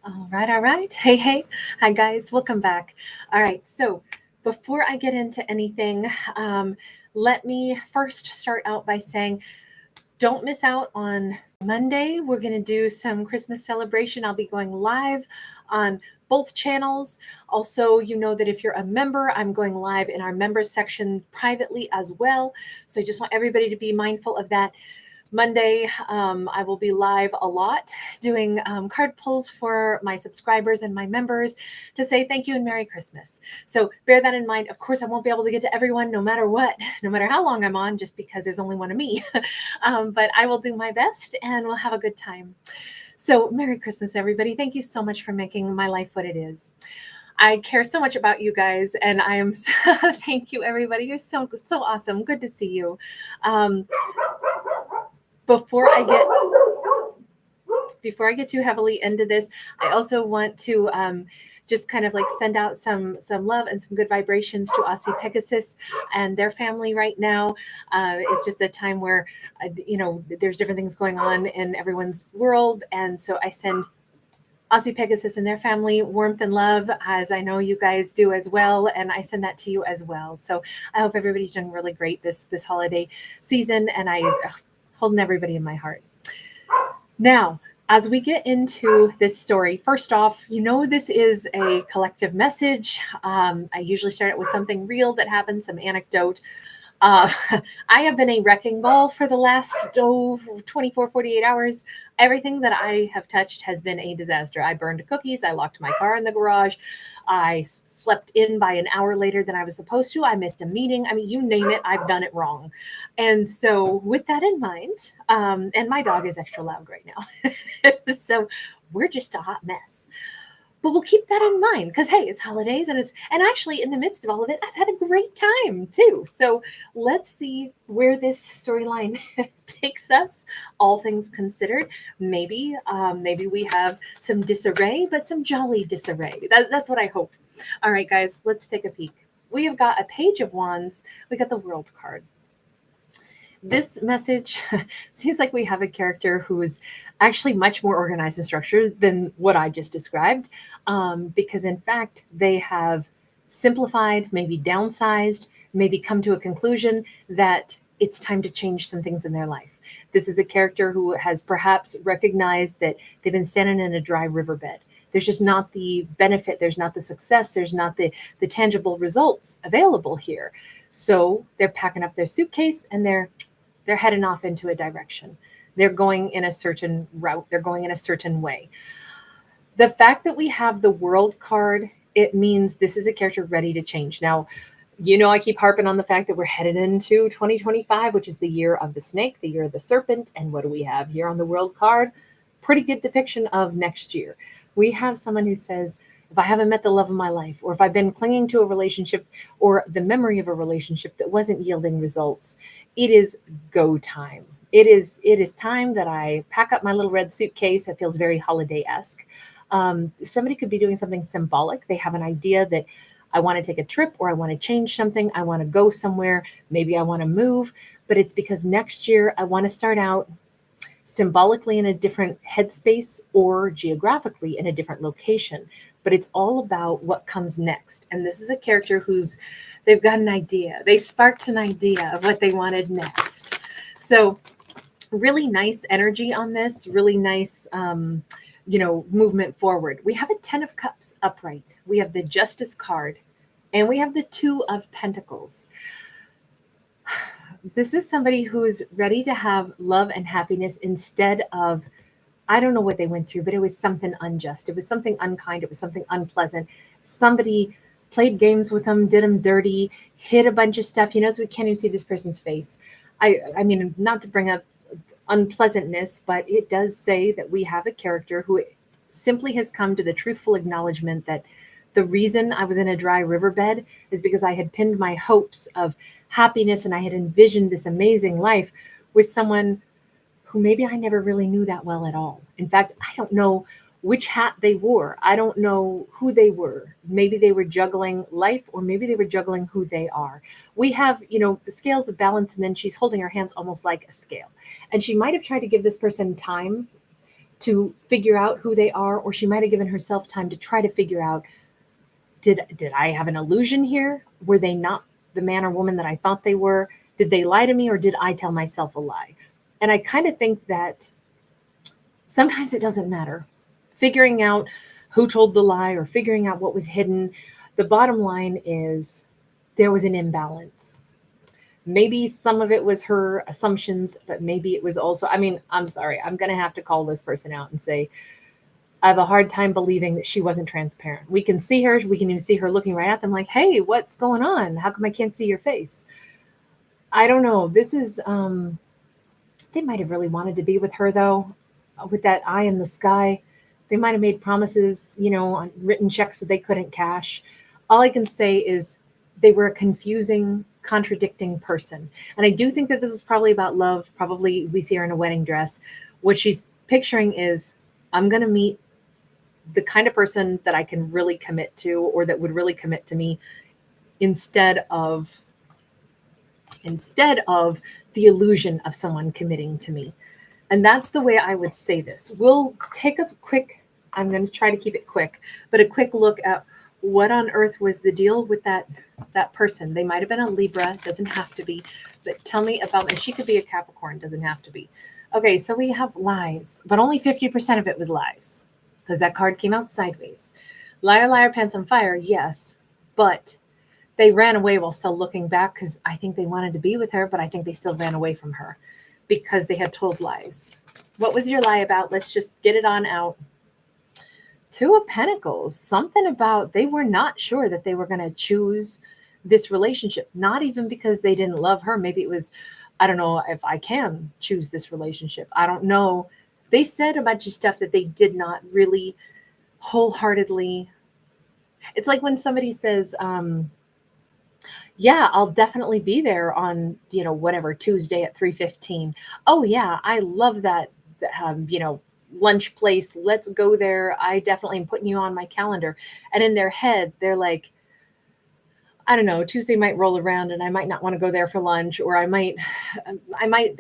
All right, all right. Hey, hey. Hi, guys. Welcome back. All right. So, before I get into anything, let me first start out by saying don't miss out on Monday. We're going to do some Christmas celebration. I'll be going live on both channels. Also, you know that if you're a member, I'm going live in our members section privately as well. So, I just want everybody to be mindful of that. Monday, I will be live a lot doing card pulls for my subscribers and my members to say thank you and Merry Christmas. So bear that in mind. Of course, I won't be able to get to everyone no matter what, no matter how long I'm on, just because there's only one of me. But I will do my best and we'll have a good time. So Merry Christmas, everybody. Thank you so much for making my life what it is. I care so much about you guys, and I am so, thank you, everybody. You're so awesome. Good to see you. Before I get too heavily into this, I also want to just kind of like send out some love and some good vibrations to Aussie Pegasus and their family right now. It's just a time where there's different things going on in everyone's world, and so I send Aussie Pegasus and their family warmth and love, as I know you guys do as well, and I send that to you as well. So I hope everybody's doing really great this holiday season, and I holding everybody in my heart. Now, as we get into this story, first off, this is a collective message. I usually start it with something real that happened, some anecdote. I have been a wrecking ball for the last 24, 48 hours. Everything that I have touched has been a disaster. I burned cookies. I locked my car in the garage. I slept in by an hour later than I was supposed to. I missed a meeting. I mean, you name it, I've done it wrong. And so with that in mind, and my dog is extra loud right now. So we're just a hot mess. But we'll keep that in mind because hey, it's holidays and actually in the midst of all of it, I've had a great time too. So let's see where this storyline takes us. All things considered, maybe we have some disarray, but some jolly disarray. That's what I hope. All right, guys, let's take a peek. We have got a Page of Wands. We got the World card. This message seems like we have a character who is actually much more organized and structured than what I just described, because in fact they have simplified, maybe downsized, maybe come to a conclusion that it's time to change some things in their life. This is a character who has perhaps recognized that they've been standing in a dry riverbed. There's just not the benefit, there's not the success, there's not the tangible results available here. So they're packing up their suitcase and they're heading off into a direction. They're going in a certain route. They're going in a certain way. The fact that we have the World card, it means this is a character ready to change. Now, I keep harping on the fact that we're headed into 2025, which is the year of the snake, the year of the serpent. And what do we have here on the World card? Pretty good depiction of next year. We have someone who says, if I haven't met the love of my life, or if I've been clinging to a relationship or the memory of a relationship that wasn't yielding results, it is go time. It is time that I pack up my little red suitcase. It feels very holiday-esque. Somebody could be doing something symbolic. They have an idea that I want to take a trip or I want to change something. I want to go somewhere. Maybe I want to move, but it's because next year I want to start out symbolically in a different headspace or geographically in a different location. But it's all about what comes next. And this is a character they've got an idea. They sparked an idea of what they wanted next. So really nice energy on this, really nice, movement forward. We have a 10 of Cups upright. We have the Justice card and we have the 2 of Pentacles. This is somebody who's ready to have love and happiness instead of, I don't know what they went through, but it was something unjust. It was something unkind. It was something unpleasant. Somebody played games with them, did them dirty, hid a bunch of stuff. So we can't even see this person's face. I mean, not to bring up unpleasantness, but it does say that we have a character who simply has come to the truthful acknowledgement that the reason I was in a dry riverbed is because I had pinned my hopes of happiness and I had envisioned this amazing life with someone who maybe I never really knew that well at all. In fact, I don't know which hat they wore. I don't know who they were. Maybe they were juggling life or maybe they were juggling who they are. We have, the scales of balance and then she's holding her hands almost like a scale. And she might have tried to give this person time to figure out who they are, or she might have given herself time to try to figure out, did I have an illusion here? Were they not the man or woman that I thought they were? Did they lie to me, or did I tell myself a lie? And I kind of think that sometimes it doesn't matter. Figuring out who told the lie or figuring out what was hidden, the bottom line is there was an imbalance. Maybe some of it was her assumptions, but maybe it was also, I mean, I'm sorry, I'm going to have to call this person out and say, I have a hard time believing that she wasn't transparent. We can see her. We can even see her looking right at them like, hey, what's going on? How come I can't see your face? I don't know. This is, they might have really wanted to be with her, though, with that eye in the sky. They might have made promises, on written checks that they couldn't cash. All I can say is they were a confusing, contradicting person. And I do think that this is probably about love. Probably we see her in a wedding dress. What she's picturing is, I'm going to meet the kind of person that I can really commit to, or that would really commit to me, instead of the illusion of someone committing to me. And that's the way I would say this. We'll take a quick, I'm going to try to keep it quick, but a quick look at what on earth was the deal with that person. They might have been a Libra, doesn't have to be, but tell me about, and she could be a Capricorn, doesn't have to be. Okay, so we have lies, but only 50% of it was lies, because that card came out sideways. Liar, liar, pants on fire, yes, but they ran away while still looking back, because I think they wanted to be with her, but I think they still ran away from her because they had told lies. What was your lie about? Let's just get it on out. Two of Pentacles, something about they were not sure that they were going to choose this relationship, not even because they didn't love her. Maybe it was, I don't know if I can choose this relationship. I don't know. They said a bunch of stuff that they did not really wholeheartedly. It's like when somebody says, yeah, I'll definitely be there on, whatever, Tuesday at 3:15. Oh yeah, I love that, lunch place. Let's go there. I definitely am putting you on my calendar. And in their head, they're like, I don't know, Tuesday might roll around and I might not want to go there for lunch, or I might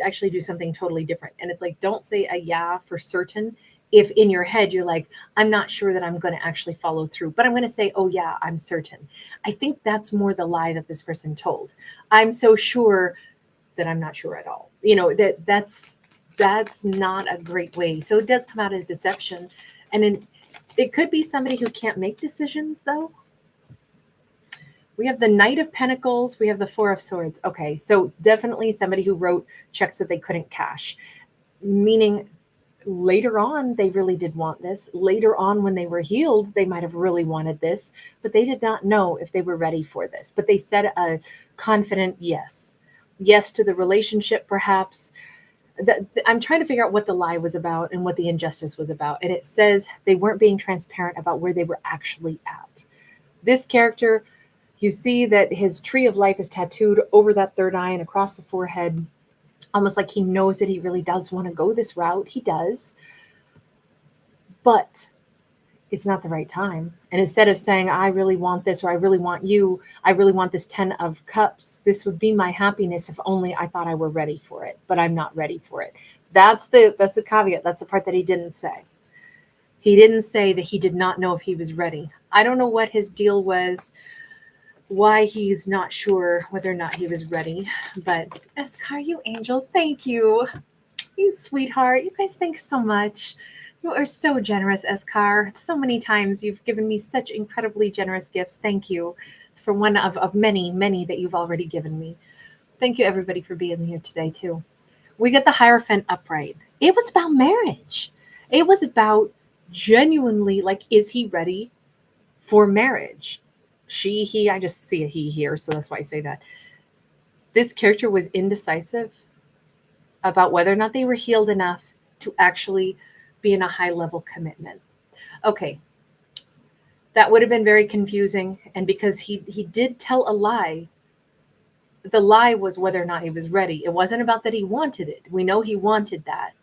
actually do something totally different. And it's like, don't say a yeah for certain. If in your head you're like, I'm not sure that I'm going to actually follow through, but I'm going to say, oh yeah, I'm certain. I think that's more the lie that this person told. I'm so sure that I'm not sure at all. That's not a great way. So it does come out as deception. And it could be somebody who can't make decisions, though. We have the Knight of Pentacles. We have the Four of Swords. Okay, so definitely somebody who wrote checks that they couldn't cash, meaning later on, they really did want this. Later on, when they were healed, they might have really wanted this, but they did not know if they were ready for this. But they said a confident yes. Yes to the relationship, perhaps. I'm trying to figure out what the lie was about and what the injustice was about. And it says they weren't being transparent about where they were actually at. This character, you see that his tree of life is tattooed over that third eye and across the forehead, almost like he knows that he really does want to go this route. He does. But it's not the right time. And instead of saying, I really want this, or I really want you, I really want this 10 of cups, this would be my happiness if only I thought I were ready for it, but I'm not ready for it. That's the caveat. That's the part that he didn't say. He didn't say that he did not know if he was ready. I don't know what his deal was, why he's not sure whether or not he was ready. But Eskar, you angel, thank you. You sweetheart. You guys, thanks so much. You are so generous, Eskar. So many times you've given me such incredibly generous gifts. Thank you for one of many, many that you've already given me. Thank you, everybody, for being here today, too. We get the Hierophant upright. It was about marriage. It was about genuinely, like, is he ready for marriage? She, he, I just see a he here, so that's why I say that. This character was indecisive about whether or not they were healed enough to actually be in a high-level commitment. Okay, that would have been very confusing, and because he did tell a lie, the lie was whether or not he was ready. It wasn't about that he wanted it. We know he wanted that.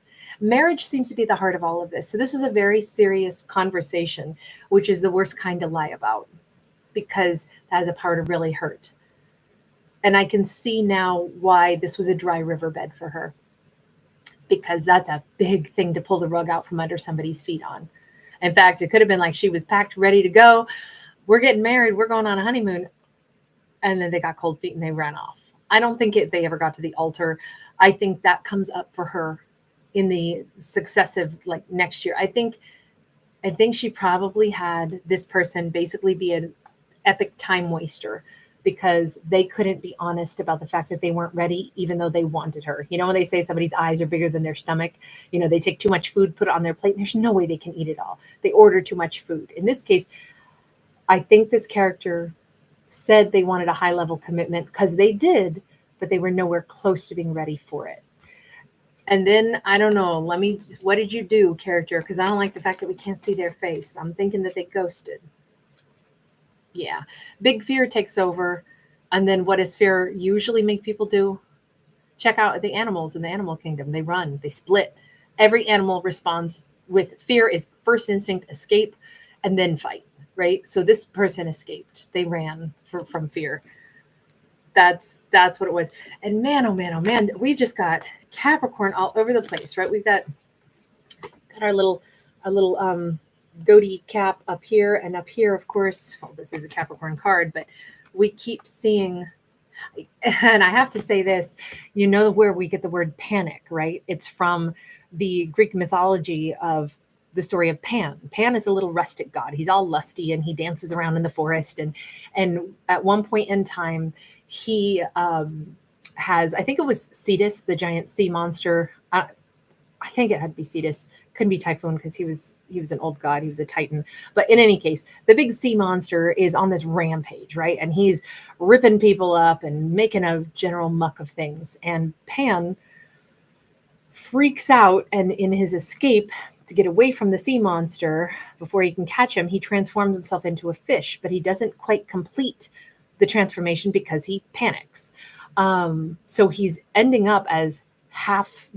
Marriage seems to be the heart of all of this. So this was a very serious conversation, which is the worst kind to lie about, because that has a power to really hurt. And I can see now why this was a dry riverbed for her. because that's a big thing to pull the rug out from under somebody's feet on. In fact, it could have been like she was packed, ready to go. We're getting married. We're going on a honeymoon. And then they got cold feet and they ran off. I don't think they ever got to the altar. I think that comes up for her in the successive, like next year. I think she probably had this person basically be an epic time waster because they couldn't be honest about the fact that they weren't ready, even though they wanted her. You know, when they say somebody's eyes are bigger than their stomach, you know, they take too much food, put it on their plate, and there's no way they can eat it all. They order too much food. In this case, I think this character said they wanted a high level commitment because they did, but they were nowhere close to being ready for it. And then, I don't know, what did you do, character? Because I don't like the fact that we can't see their face. I'm thinking that they ghosted. Yeah. Big fear takes over. And then what does fear usually make people do? Check out the animals in the animal kingdom. They run, they split. Every animal responds with fear is first instinct, escape, and then fight, right? So this person escaped. They ran from fear. That's what it was. And man, oh man, oh man, we've just got Capricorn all over the place, right? We've got our little goatee cap up here, and up here, of course, well, this is a Capricorn card, but we keep seeing, and I have to say this, you know where we get the word panic, right? It's from the Greek mythology of the story of Pan. Pan is a little rustic god. He's all lusty and he dances around in the forest. And at one point in time, he has, I think it was Cetus, the giant sea monster. I think it had to be Cetus. Couldn't be Typhoon because he was an old god. He was a Titan. But in any case, the big sea monster is on this rampage, right? And he's ripping people up and making a general muck of things. And Pan freaks out, and in his escape to get away from the sea monster before he can catch him, he transforms himself into a fish, but he doesn't quite complete the transformation because he panics. So he's ending up as half,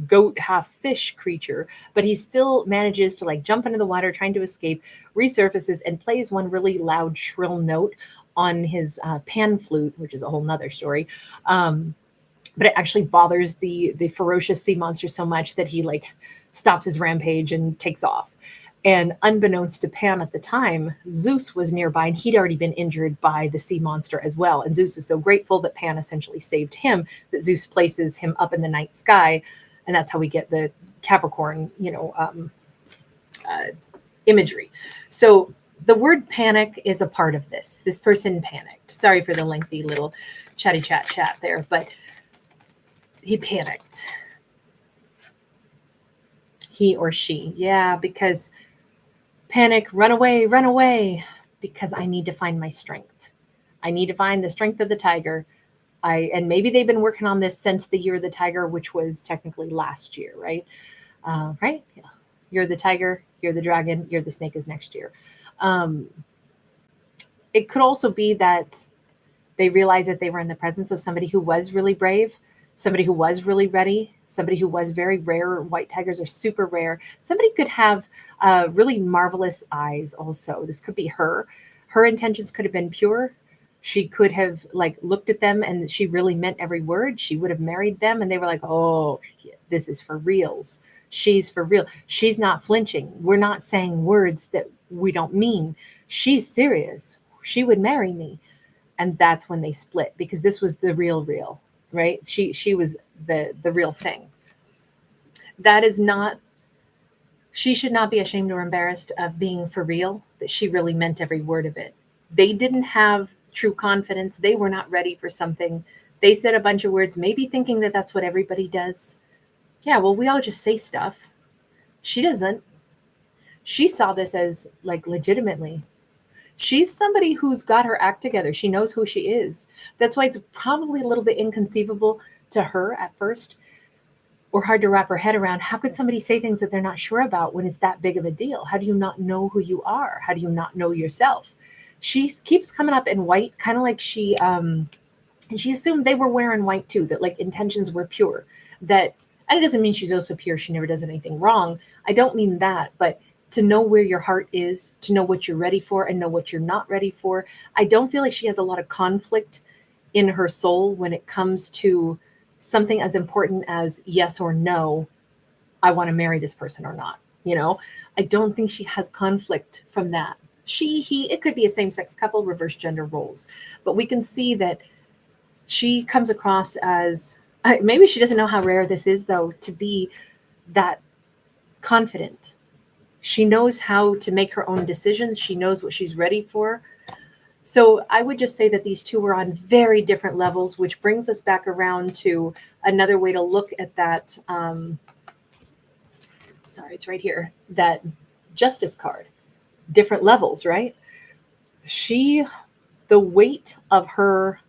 goat, half fish creature, but he still manages to like jump into the water trying to escape, resurfaces and plays one really loud, shrill note on his pan flute, which is a whole nother story. But it actually bothers the ferocious sea monster so much that he like stops his rampage and takes off. And unbeknownst to Pan at the time, Zeus was nearby and he'd already been injured by the sea monster as well. And Zeus is so grateful that Pan essentially saved him that Zeus places him up in the night sky. And that's how we get the Capricorn, imagery. So the word panic is a part of this. This person panicked. Sorry for the lengthy little chatty chat there, but he panicked. He or she. Yeah, because panic, run away, because I need to find my strength. I need to find the strength of the tiger. And maybe they've been working on this since the year of the tiger, which was technically last year, right? Right? Yeah. You're the tiger, you're the dragon, you're the snake is next year. It could also be that they realized that they were in the presence of somebody who was really brave, somebody who was really ready, somebody who was very rare. White tigers are super rare. Somebody could have really marvelous eyes also. This could be her. Her intentions could have been pure. She could have like looked at them and she really meant every word. She would have married them and they were like, oh, this is for reals. She's for real. She's not flinching. We're not saying words that we don't mean. She's serious. She would marry me. And that's when they split because this was the real, right? She was the real thing. That is not, she should not be ashamed or embarrassed of being for real, that she really meant every word of it. They didn't have true confidence. They were not ready for something. They said a bunch of words, maybe thinking that that's what everybody does. Yeah, well, we all just say stuff. She doesn't. She saw this as like legitimately. She's somebody who's got her act together. She knows who she is. That's why it's probably a little bit inconceivable to her at first, or hard to wrap her head around. How could somebody say things that they're not sure about when it's that big of a deal? How do you not know who you are? How do you not know yourself? She keeps coming up in white, kind of like she assumed they were wearing white too, that like intentions were pure. That, and it doesn't mean she's also pure. She never does anything wrong. I don't mean that, but to know where your heart is, to know what you're ready for and know what you're not ready for. I don't feel like she has a lot of conflict in her soul when it comes to, being ready for something. They said a bunch of words, maybe thinking that that's what everybody does. Yeah, well, we all just say stuff. She doesn't. She saw this as like legitimately. something as important as yes or no, I want to marry this person or not. I don't think she has conflict from that. He, it could be a same-sex couple, reverse gender roles, but we can see that she comes across as, maybe she doesn't know how rare this is though, to be that confident. She knows how to make her own decisions. She knows what she's ready for. So I would just say that these two were on very different levels, which brings us back around to another way to look at that. Sorry, it's right here. That Justice card, different levels, right? The weight of her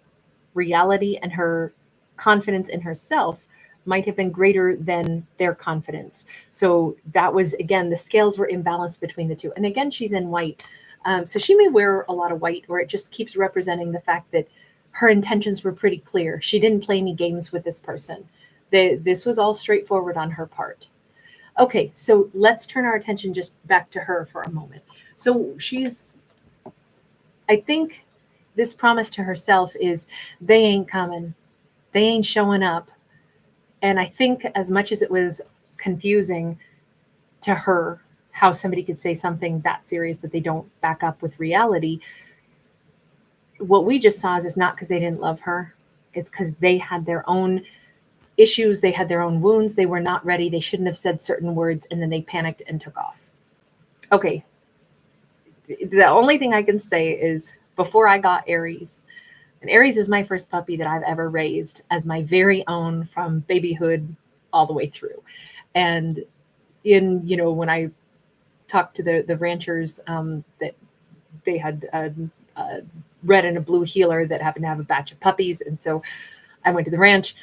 reality and her confidence in herself might have been greater than their confidence. So that was, again, the scales were imbalanced between the two. And again, she's in white. So she may wear a lot of white, where it just keeps representing the fact that her intentions were pretty clear. She didn't play any games with this person. This was all straightforward on her part. Okay, so let's turn our attention just back to her for a moment. So I think this promise to herself is, they ain't coming. They ain't showing up. And I think as much as it was confusing to her how somebody could say something that serious that they don't back up with reality, what we just saw is not because they didn't love her. It's because they had their own issues. They had their own wounds. They were not ready. They shouldn't have said certain words, and then they panicked and took off. Okay. The only thing I can say is, before I got Aries, and Aries is my first puppy that I've ever raised as my very own, from babyhood all the way through. And when I talked to the ranchers, that they had a red and a blue heeler that happened to have a batch of puppies. And so I went to the ranch,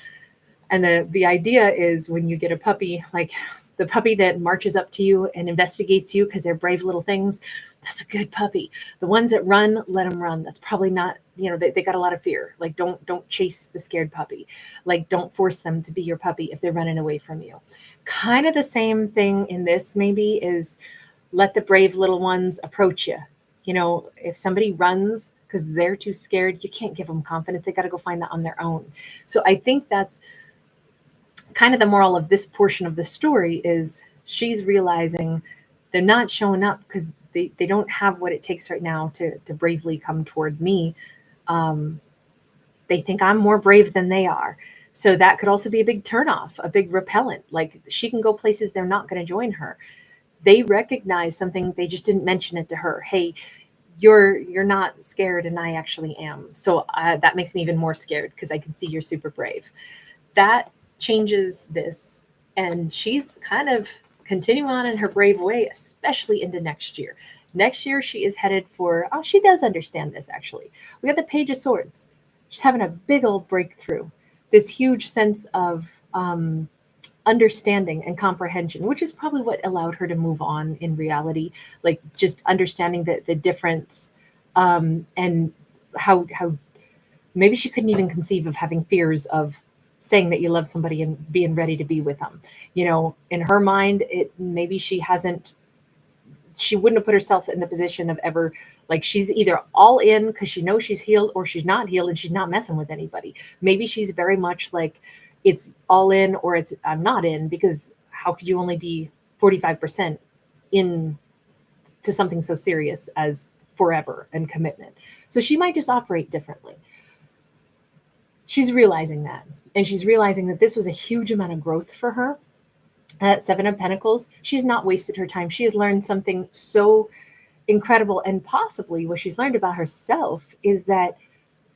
and the idea is, when you get a puppy, like the puppy that marches up to you and investigates you because they're brave little things, that's a good puppy. The ones that run, let them run. That's probably not, they got a lot of fear. Like, don't chase the scared puppy. Like, don't force them to be your puppy if they're running away from you. Kind of the same thing in this, maybe, is let the brave little ones approach you. If somebody runs because they're too scared, you can't give them confidence. They got to go find that on their own. So I think that's kind of the moral of this portion of the story, is she's realizing they're not showing up because they don't have what it takes right now to bravely come toward me. They think I'm more brave than they are. So that could also be a big turnoff, a big repellent. Like, she can go places they're not going to join her. They recognize something, they just didn't mention it to her. Hey, you're not scared, and I actually am. So that makes me even more scared, because I can see you're super brave. That changes this, and she's kind of continuing on in her brave way, especially into next year. Next year, she is headed for, she does understand this, actually. We got the Page of Swords. She's having a big old breakthrough, this huge sense of understanding and comprehension, which is probably what allowed her to move on in reality, like just understanding the difference, and how maybe she couldn't even conceive of having fears of saying that you love somebody and being ready to be with them. In her mind, maybe she wouldn't have put herself in the position of ever, like, she's either all in because she knows she's healed, or she's not healed and she's not messing with anybody. Maybe she's very much like, it's all in, or it's I'm not in, because how could you only be 45% in to something so serious as forever and commitment? So she might just operate differently. She's realizing that. And she's realizing that this was a huge amount of growth for her. At Seven of Pentacles, she's not wasted her time. She has learned something so incredible. And possibly what she's learned about herself is that,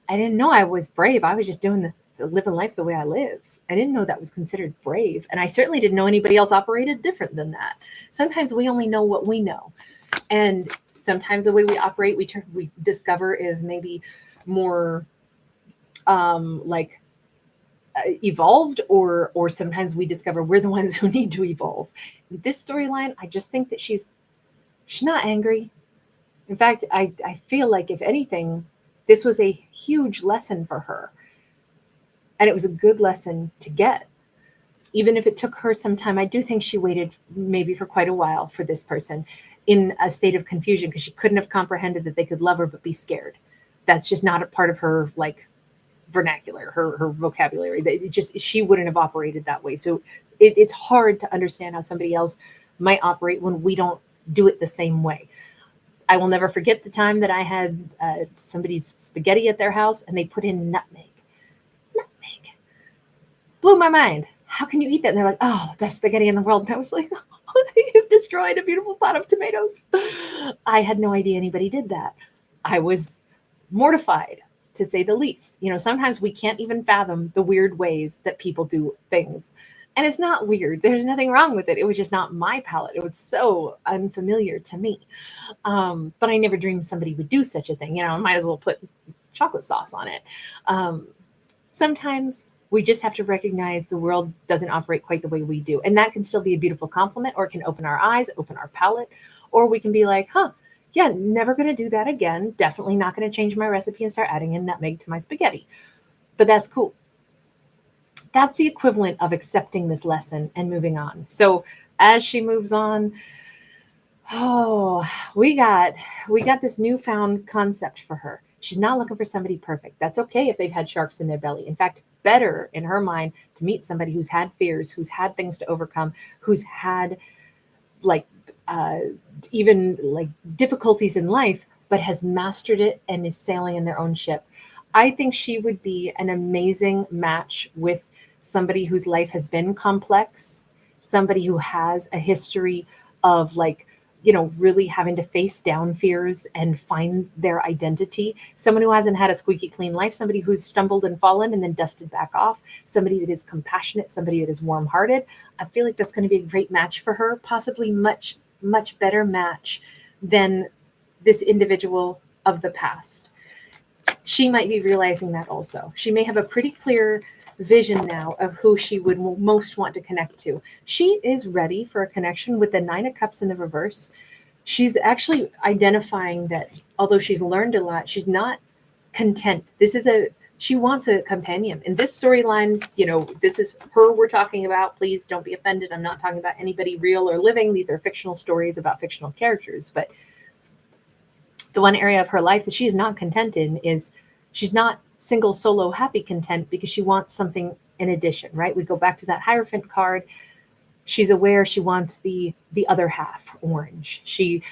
I didn't know I was brave. I was just doing living life the way I live. I didn't know that was considered brave. And I certainly didn't know anybody else operated different than that. Sometimes we only know what we know. And sometimes the way we operate, we discover is maybe more evolved, or sometimes we discover we're the ones who need to evolve. This storyline, I just think that she's not angry. In fact, I feel like, if anything, this was a huge lesson for her. And it was a good lesson to get. Even if it took her some time, I do think she waited maybe for quite a while for this person, in a state of confusion, because she couldn't have comprehended that they could love her but be scared. That's just not a part of her, like, vernacular, her vocabulary. She wouldn't have operated that way. So it's hard to understand how somebody else might operate when we don't do it the same way. I will never forget the time that I had somebody's spaghetti at their house and they put in nutmeg. Nutmeg. Blew my mind. How can you eat that? And they're like, oh, best spaghetti in the world. And I was like, oh, you've destroyed a beautiful pot of tomatoes. I had no idea anybody did that. I was mortified, to say the least. Sometimes we can't even fathom the weird ways that people do things. And it's not weird. There's nothing wrong with it. It was just not my palate. It was so unfamiliar to me. But I never dreamed somebody would do such a thing. I might as well put chocolate sauce on it. Sometimes we just have to recognize the world doesn't operate quite the way we do. And that can still be a beautiful compliment, or it can open our eyes, open our palate, or we can be like, yeah, never going to do that again. Definitely not going to change my recipe and start adding in nutmeg to my spaghetti. But that's cool. That's the equivalent of accepting this lesson and moving on. So as she moves on, we got this newfound concept for her. She's not looking for somebody perfect. That's okay if they've had sharks in their belly. In fact, better in her mind to meet somebody who's had fears, who's had things to overcome, who's had even difficulties in life, but has mastered it and is sailing in their own ship. I think she would be an amazing match with somebody whose life has been complex, somebody who has a history of really having to face down fears and find their identity. Someone who hasn't had a squeaky clean life, somebody who's stumbled and fallen and then dusted back off, somebody that is compassionate, somebody that is warm-hearted. I feel like that's going to be a great match for her, possibly much, much better match than this individual of the past. She might be realizing that also. She may have a pretty clear vision now of who she would most want to connect to. She is ready for a connection with the 9 of Cups in the reverse. She's actually identifying that although she's learned a lot, she's not content. She wants a companion. In this storyline, this is her we're talking about. Please don't be offended. I'm not talking about anybody real or living. These are fictional stories about fictional characters. But the one area of her life that she is not content in is she's not single, solo, happy content, because she wants something in addition, right? We go back to that Hierophant card. She's aware she wants the other half orange. She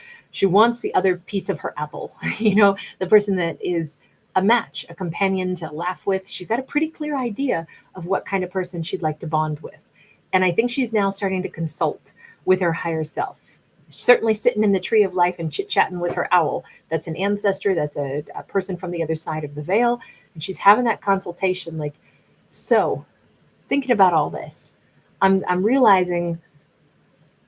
wants the other piece of her apple, the person that is a match, a companion to laugh with. She's got a pretty clear idea of what kind of person she'd like to bond with. And I think she's now starting to consult with her higher self. Certainly sitting in the tree of life and chit-chatting with her owl. That's an ancestor. That's a person from the other side of the veil. And she's having that consultation so thinking about all this, I'm realizing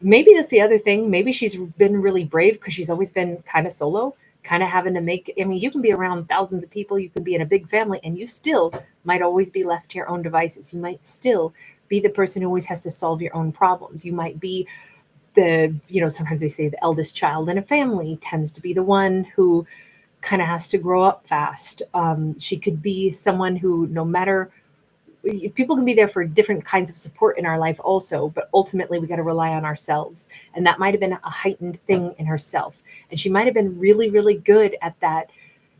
maybe that's the other thing. Maybe she's been really brave because she's always been kind of solo, kind of having to you can be around thousands of people, you can be in a big family, and you still might always be left to your own devices. You might still be the person who always has to solve your own problems. You might be sometimes they say the eldest child in a family tends to be the one who kind of has to grow up fast. She could be someone who, no matter, people can be there for different kinds of support in our life also, but ultimately we got to rely on ourselves. And that might have been a heightened thing in herself. And she might have been really, really good at that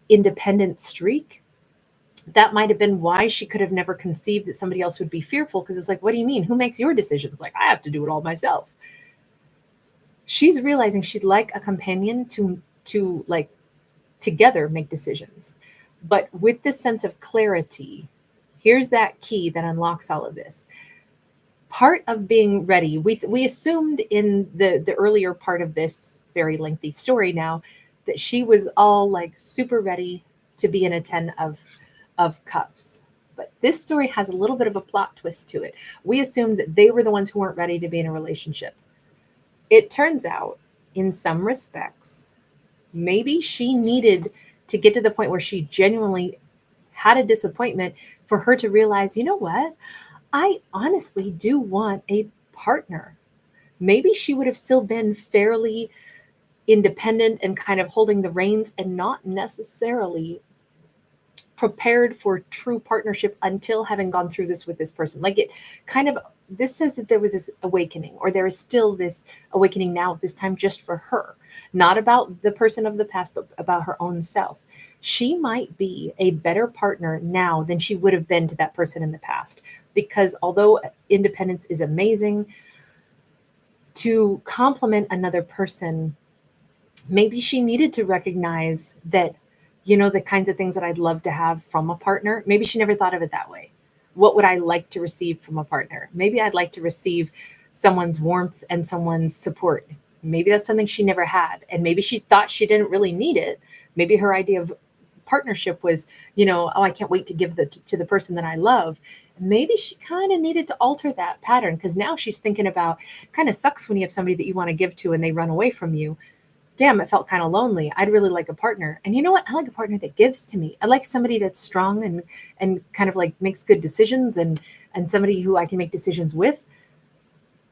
independent streak. That might have been why she could have never conceived that somebody else would be fearful, because it's like, what do you mean? Who makes your decisions? I have to do it all myself. She's realizing she'd like a companion to together make decisions. But with this sense of clarity, here's that key that unlocks all of this. Part of being ready, we assumed in the earlier part of this very lengthy story now that she was all super ready to be in a 10 of Cups. But this story has a little bit of a plot twist to it. We assumed that they were the ones who weren't ready to be in a relationship. It turns out, in some respects, maybe she needed to get to the point where she genuinely had a disappointment for her to realize, you know what? I honestly do want a partner. Maybe she would have still been fairly independent and kind of holding the reins and not necessarily prepared for true partnership until having gone through this with this person. This says that there was this awakening, or there is still this awakening now, this time just for her, not about the person of the past, but about her own self. she might be a better partner now than she would have been to that person in the past. Because although independence is amazing, to complement another person, maybe she needed to recognize that, the kinds of things that I'd love to have from a partner, maybe she never thought of it that way. What would I like to receive from a partner? Maybe I'd like to receive someone's warmth and someone's support. Maybe that's something she never had. And maybe she thought she didn't really need it. Maybe her idea of partnership was, oh, I can't wait to give to the person that I love. Maybe she kind of needed to alter that pattern, because now she's thinking about, kind of sucks when you have somebody that you want to give to and they run away from you. Damn, it felt kind of lonely. I'd really like a partner. And you know what? I like a partner that gives to me. I like somebody that's strong and kind of like makes good decisions, and somebody who I can make decisions with.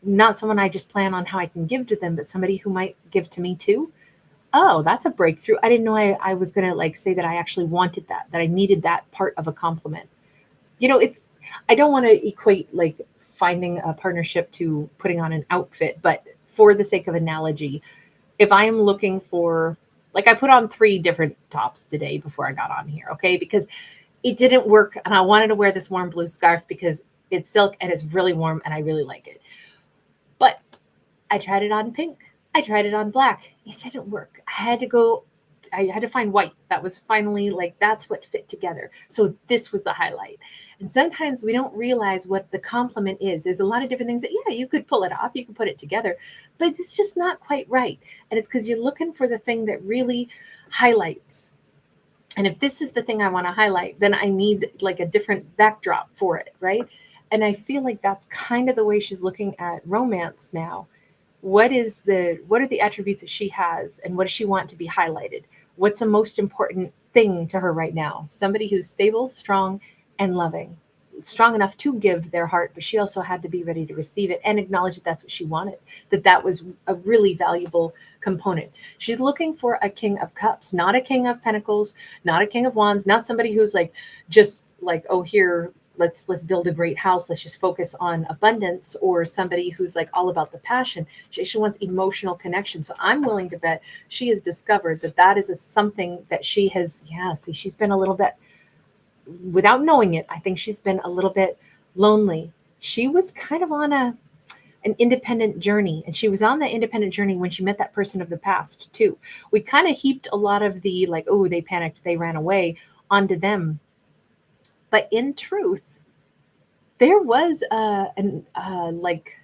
Not someone I just plan on how I can give to them, but somebody who might give to me too. Oh, that's a breakthrough. I didn't know I was going to like say that I actually wanted that I needed that part of a compliment. I don't want to equate like finding a partnership to putting on an outfit, but for the sake of analogy, if I am looking for, like, I put on 3 different tops today before I got on here, okay? Because it didn't work, and I wanted to wear this warm blue scarf because it's silk and it's really warm and I really like it. But I tried it on pink. I tried it on black. It didn't work. I had to find white. That was finally like, that's what fit together. So this was the highlight. And sometimes we don't realize what the compliment is. There's a lot of different things that, yeah, you could pull it off, you could put it together, but it's just not quite right. And it's because you're looking for the thing that really highlights. And if this is the thing I want to highlight, then I need like a different backdrop for it, right? And I feel like that's kind of the way she's looking at romance now. What are the attributes that she has, and what does she want to be highlighted? What's the most important thing to her right now? Somebody who's stable, strong, and loving. Strong enough to give their heart, but she also had to be ready to receive it and acknowledge that that's what she wanted, that was a really valuable component. She's looking for a king of cups, not a king of pentacles, not a king of wands, not somebody who's like, just like, oh, here, let's build a great house, let's just focus on abundance, or somebody who's like all about the passion. She wants emotional connection. So I'm willing to bet she has discovered that is something that she has, she's been a little bit, without knowing it, I think she's been a little bit lonely. She was kind of on an independent journey, and she was on that independent journey when she met that person of the past too. We kind of heaped a lot of the like, oh, they panicked, they ran away, onto them. But in truth, there was like,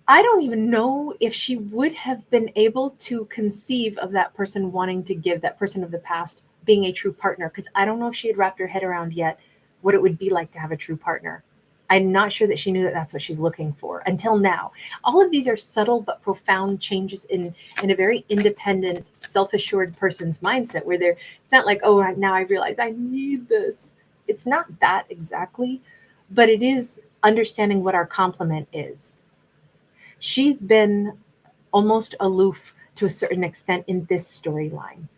I don't even know if she would have been able to conceive of that person wanting to give, that person of the past being a true partner, because I don't know if she had wrapped her head around yet what it would be like to have a true partner. I'm not sure that she knew that that's what she's looking for until now. All of these are subtle but profound changes in a very independent, self-assured person's mindset, where it's not like, oh, now I realize I need this. It's not that exactly, but it is understanding what our complement is. She's been almost aloof to a certain extent in this storyline.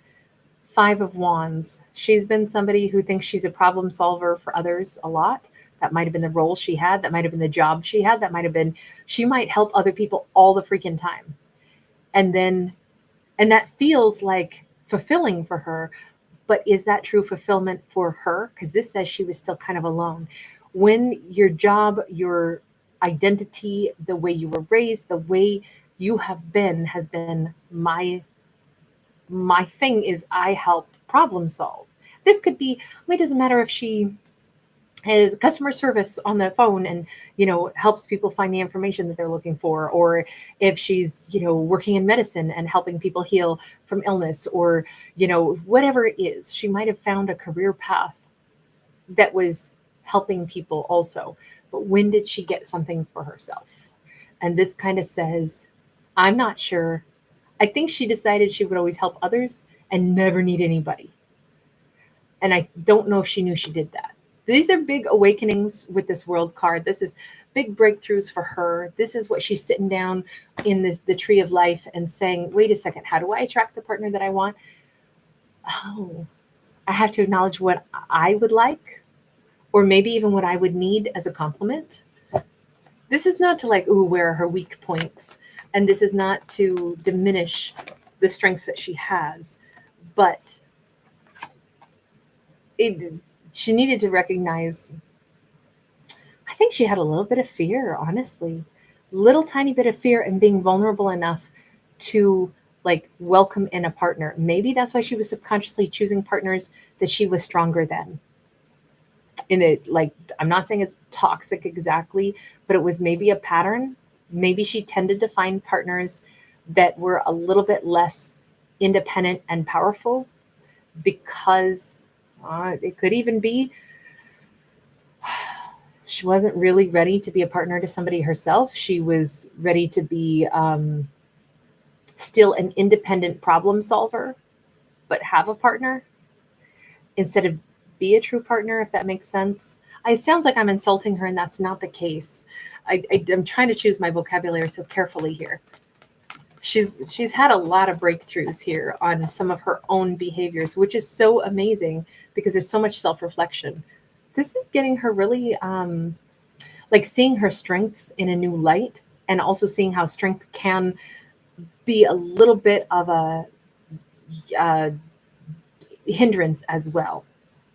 5 of Wands. She's been somebody who thinks she's a problem solver for others a lot. That might have been the role she had. That might have been the job she had. That might have been, she might help other people all the freaking time. And that feels like fulfilling for her. But is that true fulfillment for her? Because this says she was still kind of alone. When your job, your identity, the way you were raised, the way you have been has been my thing is I help problem solve. This could be, it doesn't matter if she has customer service on the phone and, helps people find the information that they're looking for, or if she's, working in medicine and helping people heal from illness, or, whatever it is. She might have found a career path that was helping people also. But when did she get something for herself? And this kind of says, I'm not sure. I think she decided she would always help others and never need anybody. And I don't know if she knew she did that. These are big awakenings with this World card. This is big breakthroughs for her. This is what she's sitting down in the tree of life and saying, wait a second, how do I attract the partner that I want? Oh, I have to acknowledge what I would like, or maybe even what I would need as a compliment. This is not to like, ooh, where are her weak points? And this is not to diminish the strengths that she has, but she needed to recognize, I think she had a little bit of fear, honestly, little tiny bit of fear, and being vulnerable enough to like welcome in a partner. Maybe that's why she was subconsciously choosing partners that she was stronger than. In it, like, I'm not saying it's toxic exactly, but it was maybe a pattern. Maybe she tended to find partners that were a little bit less independent and powerful, because it could even be she wasn't really ready to be a partner to somebody herself. She was ready to be still an independent problem solver, but have a partner instead of be a true partner, if that makes sense. It sounds like I'm insulting her, and that's not the case. I'm trying to choose my vocabulary so carefully here. She's had a lot of breakthroughs here on some of her own behaviors, which is so amazing because there's so much self-reflection. This is getting her really like seeing her strengths in a new light, and also seeing how strength can be a little bit of a hindrance as well,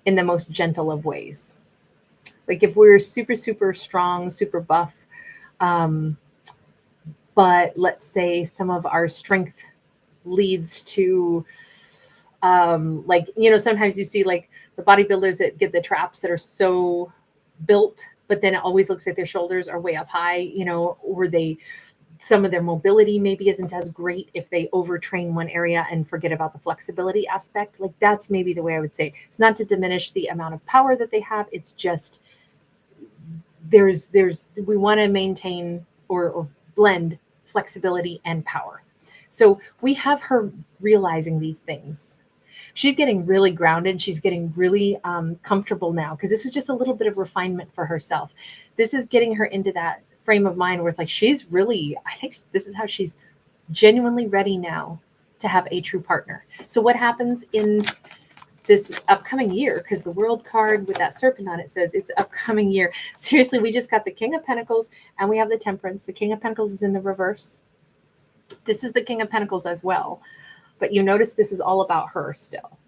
in the most gentle of ways. Like if we're super, super strong, super buff, but let's say some of our strength leads to like, sometimes you see like the bodybuilders that get the traps that are so built, but then it always looks like their shoulders are way up high, or some of their mobility maybe isn't as great if they overtrain one area and forget about the flexibility aspect. Like that's maybe the way I would say. It's not to diminish the amount of power that they have. It's just we want to maintain or blend flexibility and power. So we have her realizing these things. She's getting really grounded. She's getting really comfortable now, because this is just a little bit of refinement for herself. This is getting her into that frame of mind where it's like she's really, I think this is how she's genuinely ready now to have a true partner. So what happens in this upcoming year, because the World card with that serpent on it says it's upcoming year. Seriously, we just got the King of Pentacles and we have the Temperance. The King of Pentacles is in the reverse. This is the King of Pentacles as well. But you notice this is all about her still.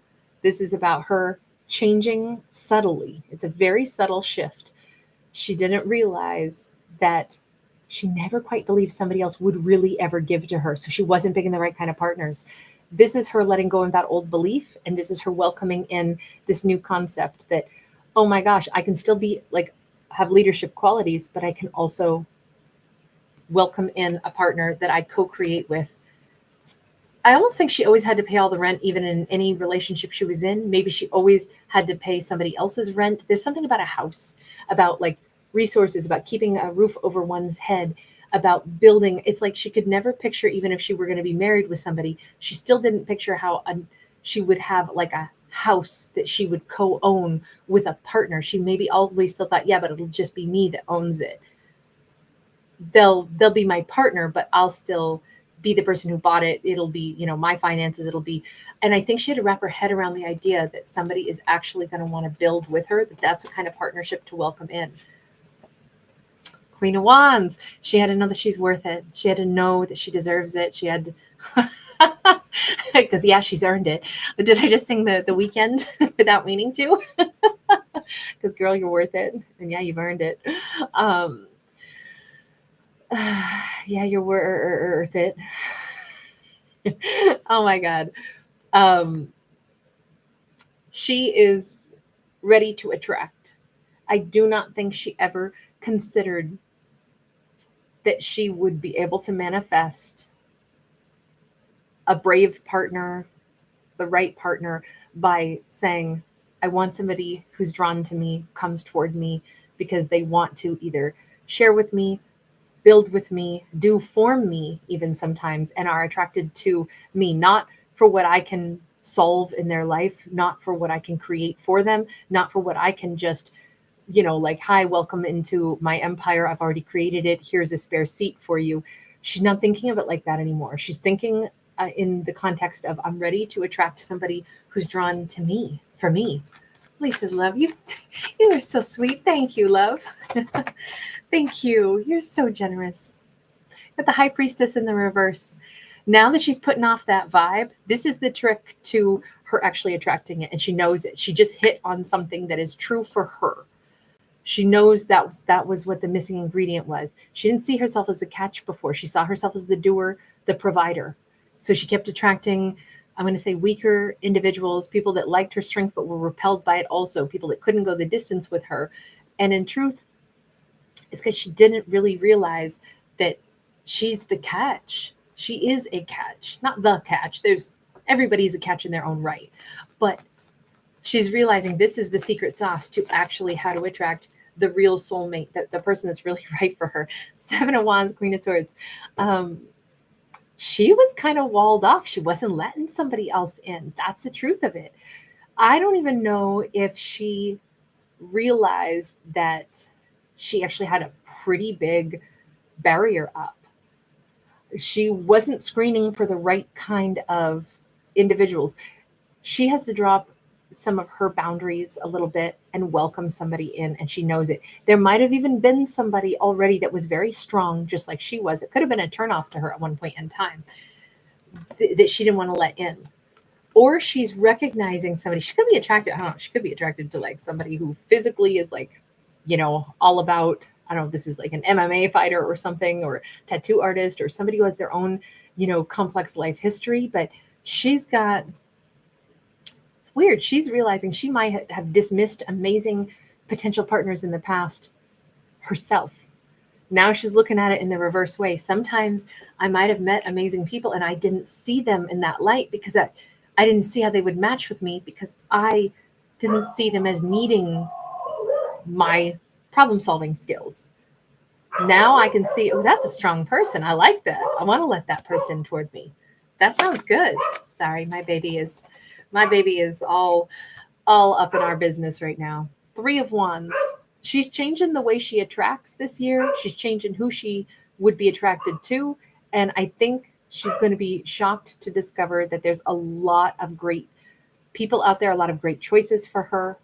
This is about her changing subtly. It's a very subtle shift. She didn't realize that she never quite believed somebody else would really ever give to her. So she wasn't picking the right kind of partners. This is her letting go of that old belief. And this is her welcoming in this new concept that, oh my gosh, I can still be like, have leadership qualities, but I can also welcome in a partner that I co-create with. I almost think she always had to pay all the rent, even in any relationship she was in. Maybe she always had to pay somebody else's rent. There's something about a house, about like resources, about keeping a roof over one's head, about building. It's like she could never picture, even if she were going to be married with somebody, she still didn't picture how she would have like a house that she would co-own with a partner. She maybe always still thought, yeah, but it'll just be me that owns it. They'll be my partner, but I'll still be the person who bought it. It'll be, my finances, it'll be. And I think she had to wrap her head around the idea that somebody is actually going to want to build with her, that's the kind of partnership to welcome in. Queen of Wands, she had to know that she's worth it. She had to know that she deserves it. She had to, because yeah, she's earned it. Did I just sing the Weekend without meaning to? Because girl, you're worth it. And yeah, you've earned it. Yeah, you're worth it. Oh my God. She is ready to attract. I do not think she ever considered that she would be able to manifest a brave partner, the right partner, by saying, I want somebody who's drawn to me, comes toward me because they want to either share with me, build with me, do for me, even sometimes, and are attracted to me, not for what I can solve in their life, not for what I can create for them, not for what I can just, like, hi, welcome into my empire. I've already created it. Here's a spare seat for you. She's not thinking of it like that anymore. She's thinking in the context of, I'm ready to attract somebody who's drawn to me, for me. Lisa's love, you are so sweet. Thank you, love. Thank you. You're so generous. Got the High Priestess in the reverse. Now that she's putting off that vibe, this is the trick to her actually attracting it. And she knows it. She just hit on something that is true for her. She knows that was what the missing ingredient was. She didn't see herself as a catch before. She saw herself as the doer, the provider. So she kept attracting, I'm going to say, weaker individuals, people that liked her strength but were repelled by it also, people that couldn't go the distance with her. And in truth, it's because she didn't really realize that she's the catch. She is a catch, not the catch. Everybody's a catch in their own right. But she's realizing this is the secret sauce to actually how to attract the real soulmate, the person that's really right for her. 7 of Wands, Queen of Swords. She was kind of walled off. She wasn't letting somebody else in. That's the truth of it. I don't even know if she realized that she actually had a pretty big barrier up. She wasn't screening for the right kind of individuals. She has to drop some of her boundaries a little bit and welcome somebody in, and she knows it. There might have even been somebody already that was very strong, just like she was. It could have been a turnoff to her at one point in time that she didn't want to let in. Or she's recognizing somebody. She could be attracted, I don't know, she could be attracted to like somebody who physically is like, all about, I don't know, this is like an MMA fighter or something, or tattoo artist, or somebody who has their own, complex life history. But she's got, it's weird. She's realizing she might have dismissed amazing potential partners in the past herself. Now she's looking at it in the reverse way. Sometimes I might have met amazing people and I didn't see them in that light because I didn't see how they would match with me, because I didn't see them as needing my problem solving skills. Now I can see, oh, that's a strong person. I like that. I want to let that person toward me. That sounds good. Sorry, my baby is all up in our business right now. 3 of Wands. She's changing the way she attracts this year. She's changing who she would be attracted to. And I think she's going to be shocked to discover that there's a lot of great people out there, a lot of great choices for her,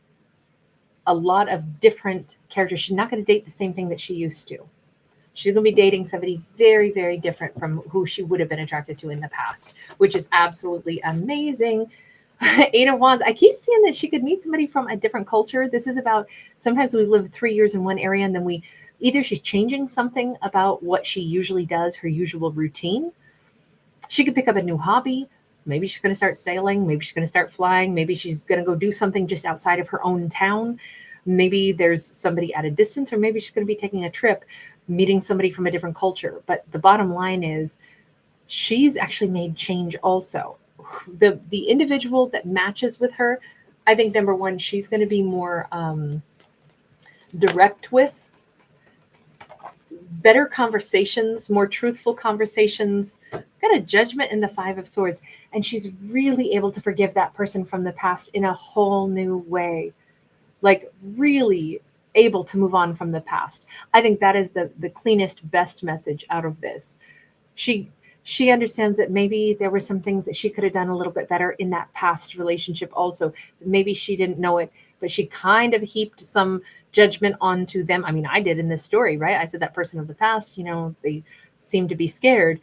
a lot of different characters. She's not going to date the same thing that she used to. She's going to be dating somebody very, very different from who she would have been attracted to in the past, which is absolutely amazing. 8 of Wands. I keep seeing that she could meet somebody from a different culture. This is about, sometimes we live 3 years in one area and then either she's changing something about what she usually does, her usual routine. She could pick up a new hobby. Maybe she's going to start sailing. Maybe she's going to start flying. Maybe she's going to go do something just outside of her own town. Maybe there's somebody at a distance, or maybe she's going to be taking a trip, meeting somebody from a different culture. But the bottom line is she's actually made change also. The individual that matches with her, I think, number one, she's going to be more direct with, better conversations, more truthful conversations. Got a Judgment in the 5 of Swords, and she's really able to forgive that person from the past in a whole new way, like really able to move on from the past. I think that is the cleanest, best message out of this. She understands that maybe there were some things that she could have done a little bit better in that past relationship also. Maybe she didn't know it, but she kind of heaped some judgment onto them. I mean, I did in this story, right? I said that person of the past, they seemed to be scared,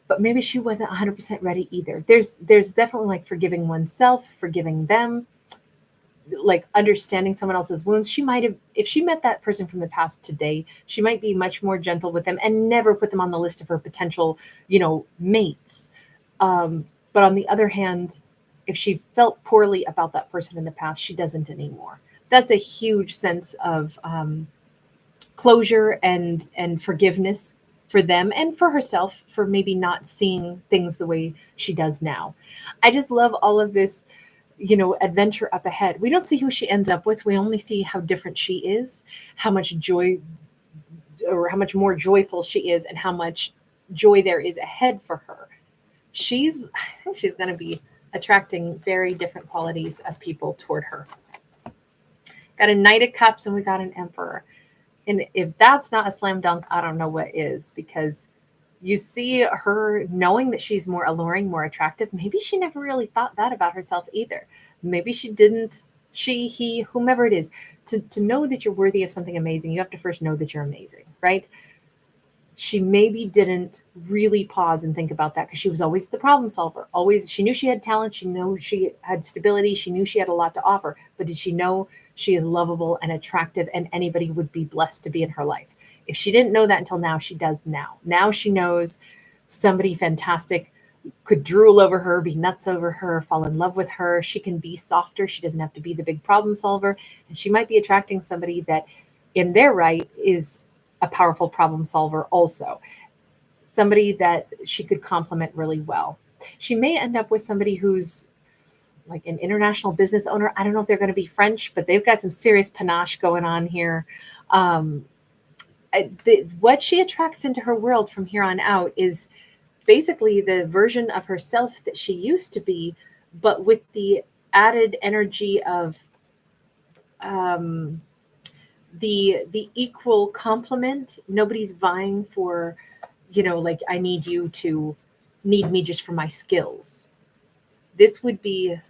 but maybe she wasn't 100% ready either. There's definitely like forgiving oneself, forgiving them, like understanding someone else's wounds. She might have, if she met that person from the past today, she might be much more gentle with them and never put them on the list of her potential, mates. But on the other hand, if she felt poorly about that person in the past, she doesn't anymore. That's a huge sense of closure and forgiveness for them and for herself for maybe not seeing things the way she does now. I just love all of this, adventure up ahead. We don't see who she ends up with. We only see how different she is, how much joy, or how much more joyful she is, and how much joy there is ahead for her. I think she's going to be attracting very different qualities of people toward her. Got a Knight of Cups and we got an Emperor. And if that's not a slam dunk, I don't know what is, because you see her knowing that she's more alluring, more attractive. Maybe she never really thought that about herself either. Maybe she didn't, he, whomever it is. To know that you're worthy of something amazing, you have to first know that you're amazing, right? she maybe didn't really pause and think about that because she was always the problem solver. Always, she knew she had talent. She knew she had stability. She knew she had a lot to offer. But did she know she is lovable and attractive and anybody would be blessed to be in her life? If she didn't know that until now, she does now. Now she knows somebody fantastic could drool over her, be nuts over her, fall in love with her. She can be softer. She doesn't have to be the big problem solver. And she might be attracting somebody that, in their right, is a powerful problem solver also. Somebody that she could complement really well. She may end up with somebody who's like an international business owner. I don't know if they're going to be French, but they've got some serious panache going on here. Um, what she attracts into her world from here on out is basically the version of herself that she used to be, but with the added energy of um, the equal complement. Nobody's vying for, like I need you to need me just for my skills. This would be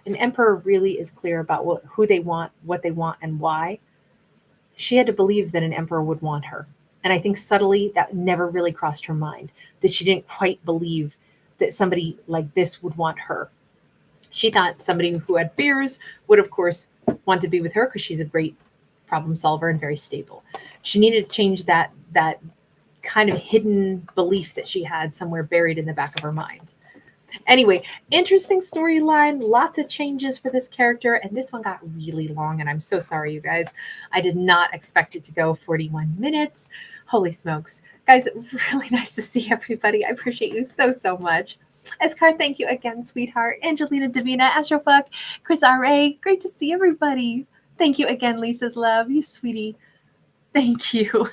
an emperor really is clear about who they want, what they want, and why. She had to believe that an emperor would want her. And I think subtly that never really crossed her mind, that she didn't quite believe that somebody like this would want her. She thought somebody who had fears would, of course, want to be with her because she's a great problem solver and very stable. She needed to change that kind of hidden belief that she had somewhere buried in the back of her mind. Anyway, interesting storyline, lots of changes for this character, and this one got really long, and I'm so sorry, you guys. I did not expect it to go 41 minutes. Holy smokes. Guys, really nice to see everybody. I appreciate you so, so much. Escar, thank you again, sweetheart. Angelina Davina, Astrofuck, Chris R.A., great to see everybody. Thank you again, Lisa's love. You sweetie. Thank you.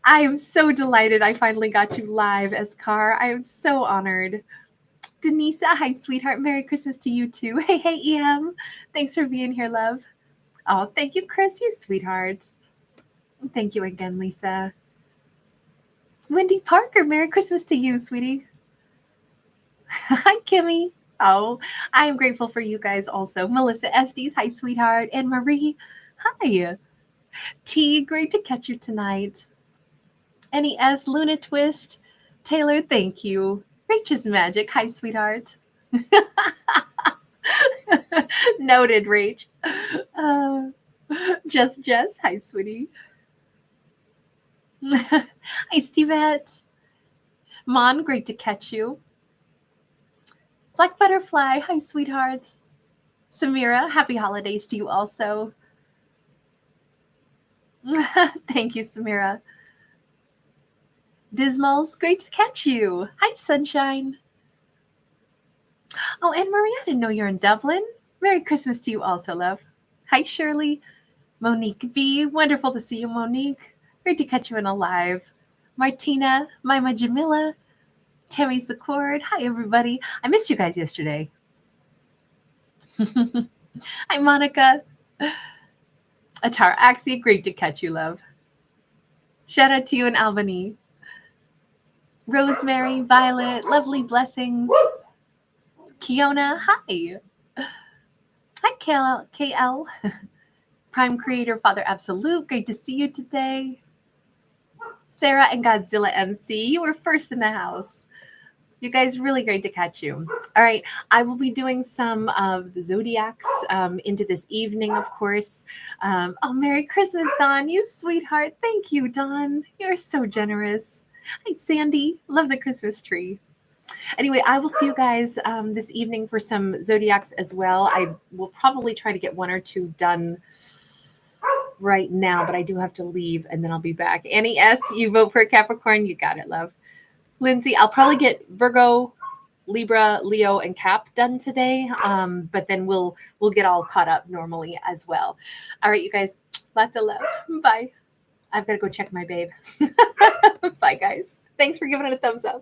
I am so delighted I finally got you live, Escar. I am so honored. Denise, hi, sweetheart. Merry Christmas to you too. Hey, EM. Thanks for being here, love. Oh, thank you, Chris, you sweetheart. Thank you again, Lisa. Wendy Parker, Merry Christmas to you, sweetie. Hi, Kimmy. Oh, I am grateful for you guys also. Melissa Estes, hi, sweetheart. And Marie, hi. T, great to catch you tonight. NES, Luna Twist. Taylor, thank you. Rachel's Magic, hi, sweetheart. Noted, Rach. Jess, hi, sweetie. Hi, Stevette. Mon, great to catch you. Black Butterfly, hi, sweetheart. Samira, happy holidays to you also. Thank you, Samira. Dismals, great to catch you. Hi, Sunshine. Oh, and Marie, I didn't know you're in Dublin. Merry Christmas to you also, love. Hi, Shirley. Monique B, wonderful to see you, Monique. Great to catch you in a live. Martina, Mima Jamila, Tammy Secord. Hi, everybody. I missed you guys yesterday. Hi, Monica. Atara Axie, great to catch you, love. Shout out to you in Albany. Rosemary, Violet, lovely blessings. Kiona, hi. Hi, KL. Prime Creator, Father Absolute, great to see you today. Sarah and Godzilla MC, you were first in the house. You guys, really great to catch you. All right, I will be doing some of the zodiacs into this evening, of course. Oh, Merry Christmas, Dawn, you sweetheart. Thank you, Dawn. You're so generous. Hi, Sandy. Love the Christmas tree. Anyway, I will see you guys this evening for some zodiacs as well. I will probably try to get one or two done right now, but I do have to leave and then I'll be back. Annie S., you vote for Capricorn. You got it, love. Lindsay, I'll probably get Virgo, Libra, Leo, and Cap done today, but then we'll get all caught up normally as well. All right, you guys, lots of love. Bye. I've got to go check my babe. Bye, guys. Thanks for giving it a thumbs up.